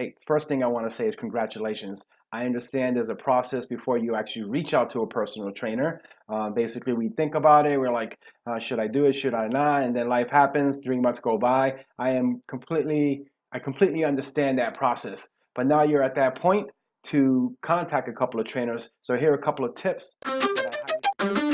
Hey, first thing I want to say is congratulations. I understand there's a process before you actually reach out to a personal trainer. Basically, we think about it. We're like, should I do it? Should I not? And then life happens. 3 months go by. I completely understand that process. But now you're at that point to contact a couple of trainers. So here are a couple of tips that I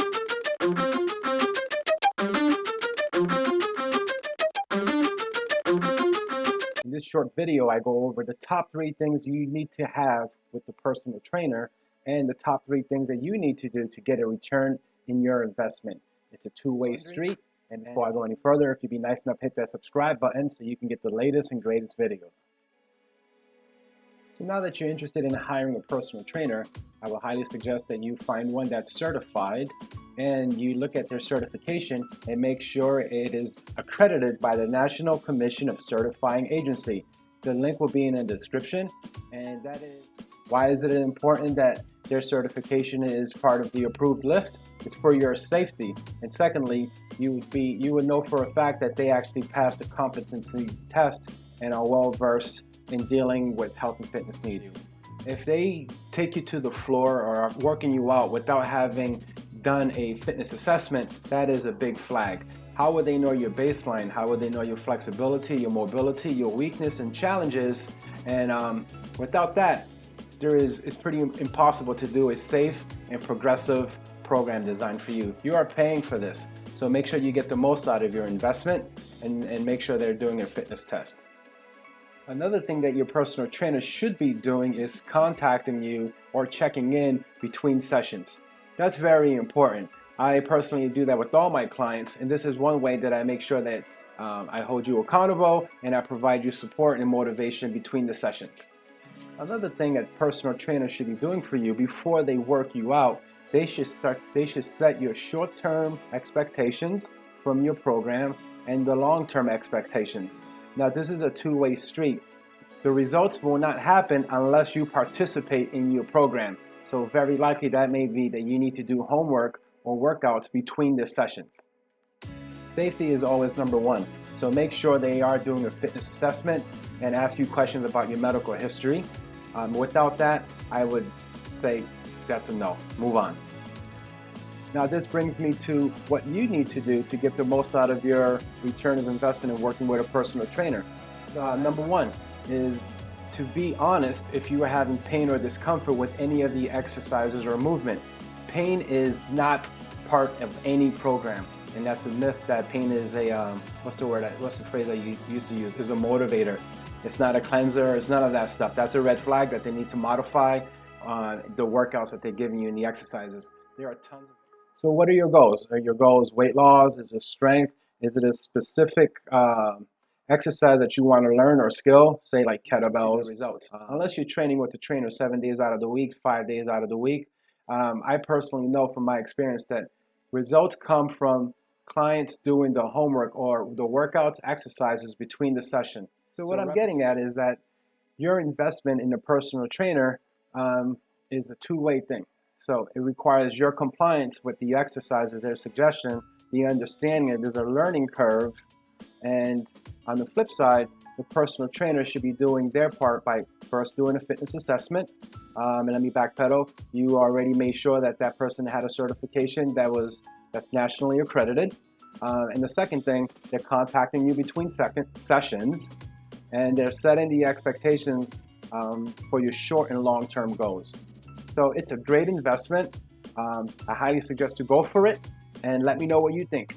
In this short video, I go over the top 3 things you need to have with the personal trainer and the top 3 things that you need to do to get a return in your investment. It's a two-way street. And before I go any further, if you'd be nice enough, hit that subscribe button so you can get the latest and greatest videos. So now that you're interested in hiring a personal trainer, I will highly suggest that you find one that's certified and you look at their certification and make sure it is accredited by the National Commission of Certifying Agency. The link will be in the description, and that is why is it important that their certification is part of the approved list? It's for your safety. And secondly, you would know for a fact that they actually passed the competency test and are well versed in dealing with health and fitness needs. If they take you to the floor or are working you out without having done a fitness assessment, that is a big flag. How would they know your baseline? How would they know your flexibility, your mobility, your weakness and challenges? And without that, it's pretty impossible to do a safe and progressive program designed for you. You are paying for this, so make sure you get the most out of your investment and make sure they're doing a fitness test. Another thing that your personal trainer should be doing is contacting you or checking in between sessions. That's very important. I personally do that with all my clients, and this is one way that I make sure that I hold you accountable and I provide you support and motivation between the sessions. Another thing that personal trainers should be doing for you before they work you out, they should set your short-term expectations from your program and the long-term expectations. Now, this is a two-way street. The results will not happen unless you participate in your program. So very likely that may be that you need to do homework or workouts between the sessions. Safety is always number one. So make sure they are doing a fitness assessment and ask you questions about your medical history. Without that, I would say that's a no. Move on. Now this brings me to what you need to do to get the most out of your return of investment in working with a personal trainer. Number one is to be honest if you are having pain or discomfort with any of the exercises or movement. Pain is not part of any program, and that's a myth that pain is a, what's the phrase I used to use, is a motivator. It's not a cleanser, it's none of that stuff. That's a red flag that they need to modify the workouts that they're giving you and the exercises. There are tons of. So what are your goals? Are your goals weight loss? Is it strength? Is it a specific exercise that you want to learn or skill? Say like kettlebells. Results. Unless you're training with the trainer 7 days out of the week, 5 days out of the week. I personally know from my experience that results come from clients doing the homework or the workouts, exercises between the session. So what I'm getting at is that your investment in a personal trainer is a two-way thing. So it requires your compliance with the exercises, their suggestion, the understanding that there's a learning curve. And on the flip side, the personal trainer should be doing their part by first doing a fitness assessment. And let me backpedal. You already made sure that that person had a certification that's nationally accredited. And the second thing, they're contacting you between sessions, and they're setting the expectations for your short and long-term goals. So it's a great investment. I highly suggest to go for it, and let me know what you think.